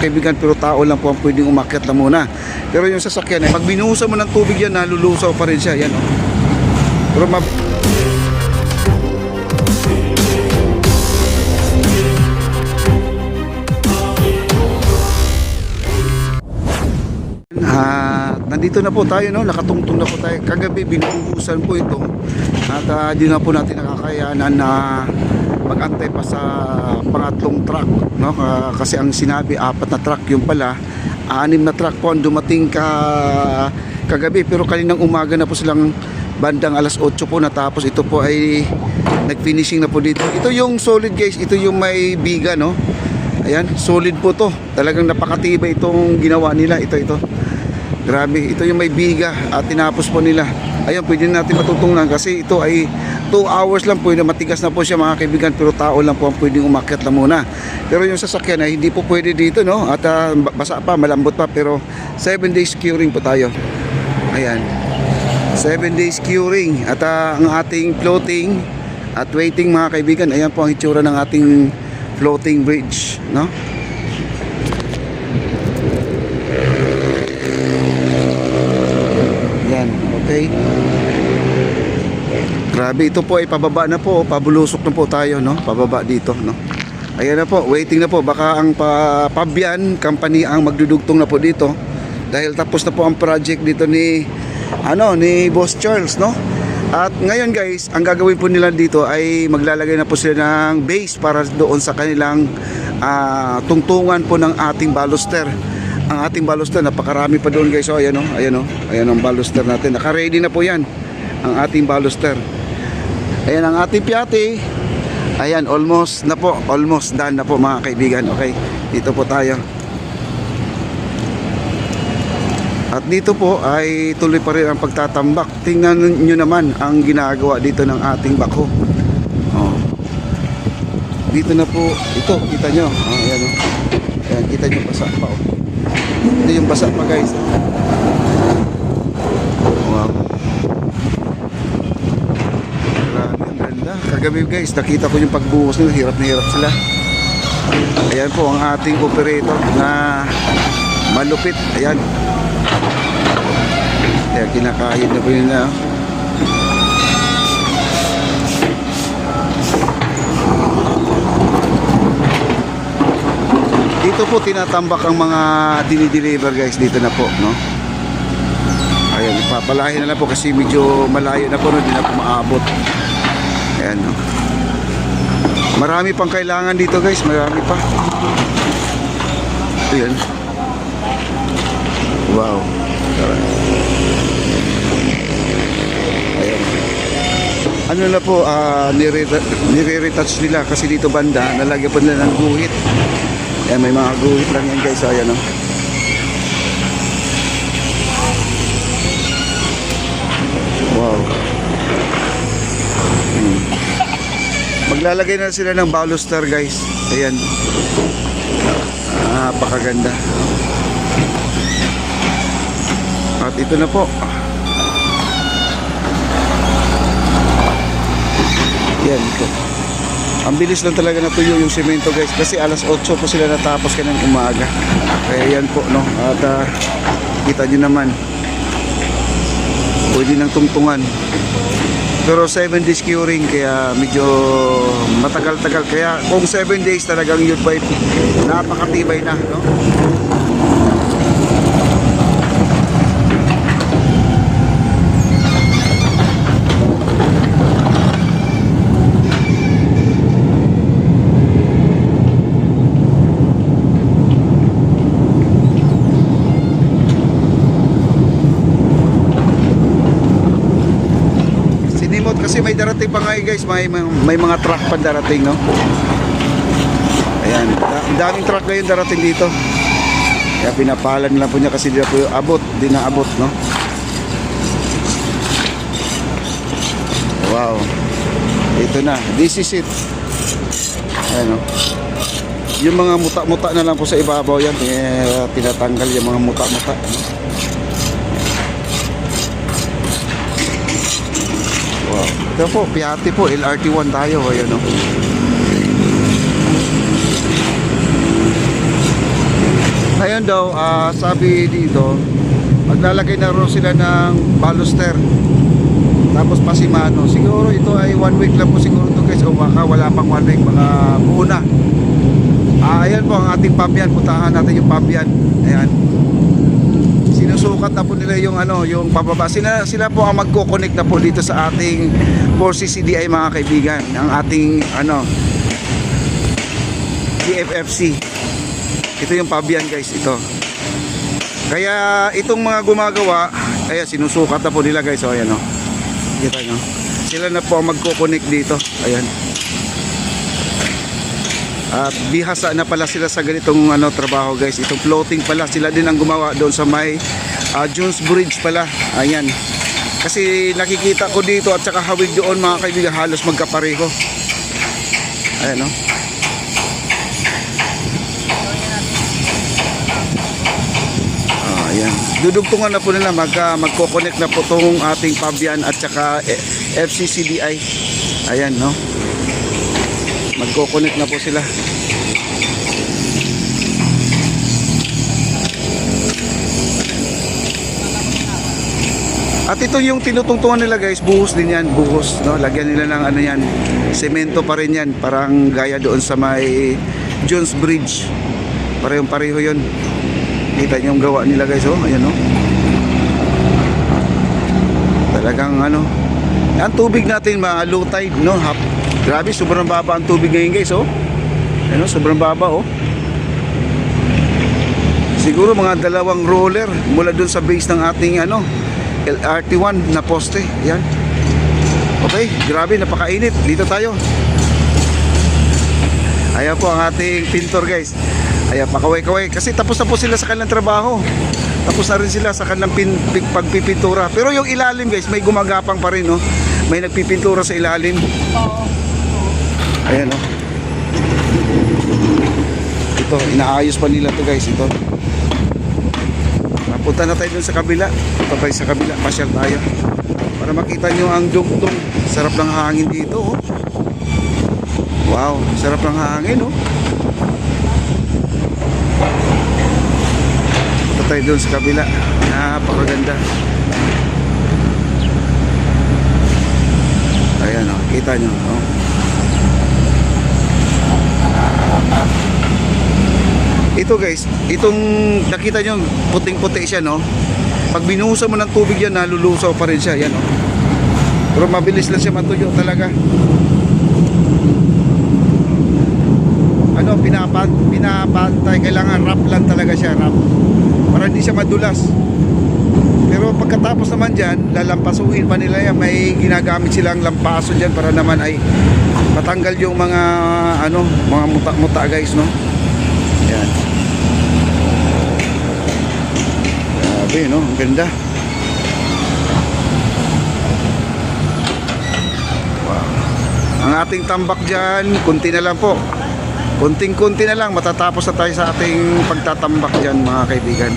kaibigan, pero tao lang po ang pwedeng umakyat na muna. Pero yung sasakyan, pag binuhusan mo ng tubig yan, nalulusaw pa rin siya. Yan, oh. Pero nandito na po tayo, no? Nakatungtong na po tayo. Kagabi binuhusan po ito at di na po natin nakakayanan na mag-antay pa sa pangatlong truck, no? Kasi ang sinabi 4 na truck, yung pala 6 na truck po ang dumating kagabi, pero kaninang umaga na po silang bandang alas 8 po natapos. Ito po ay nag-finishing na po dito. Ito yung solid, guys. Ito yung may biga, no? Ayan, solid po to. Talagang napakatibay itong ginawa nila. Ito. Grabe, ito yung may biga at tinapos po nila. Ayun, pwede natin matutunan kasi ito ay 2 hours lang po. Matigas na po siya, mga kaibigan, pero tao lang po ang pwedeng umakyat na muna. Pero yung sasakyan ay hindi po pwede dito, no? At basa pa, malambot pa, pero 7 days curing po tayo. Ayan, 7 days curing. At ang ating floating at waiting, mga kaibigan, ayan po ang itsura ng ating floating bridge, no? Yan, okay. Grabe, ito po ay pababa na po, pabulusok na po tayo, no? Pababa dito, no? Ayan na po, waiting na po. Baka ang Pabian company ang magdudugtong na po dito dahil tapos na po ang project dito ni Boss Charles, no? At ngayon, guys, ang gagawin po nila dito ay maglalagay na po sila ng base para doon sa kanilang tungtungan po ng ating baluster. Ang ating baluster, napakarami pa doon, guys. So, ayan ang baluster natin. Naka-ready na po yan, ang ating baluster. Ayan ang ating piyati. Ayan, almost done na po, mga kaibigan. Okay, dito po tayo. At dito po ay tuloy pa rin ang pagtatambak. Tingnan nyo naman ang ginagawa dito ng ating bako. Oh. Dito na po, ito, kita nyo. Oh, ayan, oh. Ayan, kita nyo basa pa. Oh. Ito yung basa pa, guys. Wow. Grabe, ang ganda. Kagabi, guys, nakita ko yung pagbuhos nila. Hirap na hirap sila. Ayan po ang ating operator na malupit. Ayan. Kaya kinakain na po nila. Dito po tinatambak ang mga dinideliver, guys. Dito na po, no? Ayan, ipapalahin na lang po kasi medyo malayo na po, no? Hindi na po maabot. Ayan, no? Marami pang kailangan dito, guys. Marami pa. Ayan. Wow. Ayan. Ano na po, nire-retouch nila kasi dito banda, nalagyan po nila ng guhit. Ayan, may mga guhit lang yan, guys. Ayan, no? Wow. Maglalagay na sila ng baluster, guys. Ayan. Napakaganda. At ito na po. Yan po. Ang bilis lang talaga natuyo yung semento, guys, kasi alas 8 po sila natapos kanang umaga. Kaya yan po, no? At kita nyo naman, pwede nang tungtungan. Pero 7 days curing, kaya medyo matagal-tagal. Kaya kung 7 days talagang yun ba, napakatibay na, no? Kasi may darating pa nga, guys, may mga truck pa darating, no? Ayan, daming truck ngayon darating dito. Kaya pinapalan lang po niya kasi di na po abot, di na abot, no? Wow. Ito na, this is it. Ayan, no? Yung mga muta-muta na lang po sa ibabaw yan, tinatanggal yung mga muta-muta, no? Wow. Ito po, Piatti po, LRT1 tayo. Ayan, no? naman daw, sabi dito, maglalagay na rin sila ng baluster. Tapos pasimano. Siguro ito ay 1 week lang po siguro ito guys. O baka wala pang 1 week, mga buo na. Ayan po ang ating pump yan. Puntahan natin yung pump yan. Ayan. Sinusukat na po nila yung yung pababa. Sila po ang magko-connect na po dito sa ating 4CCDI mga kaibigan. Ang ating DFFC. Ito yung pump yan guys, ito. Kaya itong mga gumagawa, ayan, sinusukat na po nila guys. O ayan o. Kita nyo. Sila na po ang magko-connect dito. Ayan. At bihasa na pala sila sa ganitong trabaho guys. Itong floating pala, sila din ang gumawa doon sa may Jones Bridge pala. Ayan. Kasi nakikita ko dito at saka hawig doon mga kaibigan, halos magkapareho. Ayan o. Ayan. Dudugtungan na po nila, magko-connect na po tong ating Fabian at saka FCCDI. Ayan, no? Magko-connect na po sila. At ito yung tinutungtungan nila guys, buhos din yan, buhos, no? Lagyan nila ng yan, semento pa rin yan, parang gaya doon sa may Jones Bridge. Parehong pareho yun. Kita niyo yung gawa nila guys, oh, ayan oh. Talagang ang tubig natin low tide, no? Grabe, sobrang baba ang tubig ngayon guys, oh. Ayan oh, sobrang baba, oh. Siguro mga 2 roller mula dun sa base ng ating LRT1 na poste. Ayan. Okay, grabe, napakainit. Dito tayo. Ayan po ang ating pintor guys. Ayan, pakaway-kaway. Kasi tapos na po sila sa kanilang trabaho. Tapos na rin sila sa kanilang pagpipintura. Pero yung ilalim guys, may gumagapang pa rin, no? May nagpipintura sa ilalim. Ayan, no? Ito, inaayos pa nila to guys. Ito. Punta na tayo dun sa kabila. Punta tayo sa kabila. Pasyal tayo. Para makita nyo ang dugtong. Sarap ng hangin dito, oh. Wow, sarap ng hangin, oh. Punta tayo dun sa kabila. Napakaganda. Ayan, oh. Kita nyo, oh. Ito guys, itong nakita nyo puting-puti siya, no? Pag binuhusan mo ng tubig yan, nalulusaw pa rin siya. Yan, no? Pero mabilis lang siya matuyo talaga. Pinapantay, kailangan wrap lang talaga siya, wrap, para hindi siya madulas. Pero pagkatapos naman dyan, lalampasuhin pa nila yan. May ginagamit silang lampaso dyan para naman ay matanggal yung mga mga muta-muta guys, no? Yan. Grabe, no? Ang ganda. Wow. Ang ating tambak dyan, kunti na lang po. Kunting-kunti na lang, matatapos na tayo sa ating pagtatambak dyan mga kaibigan.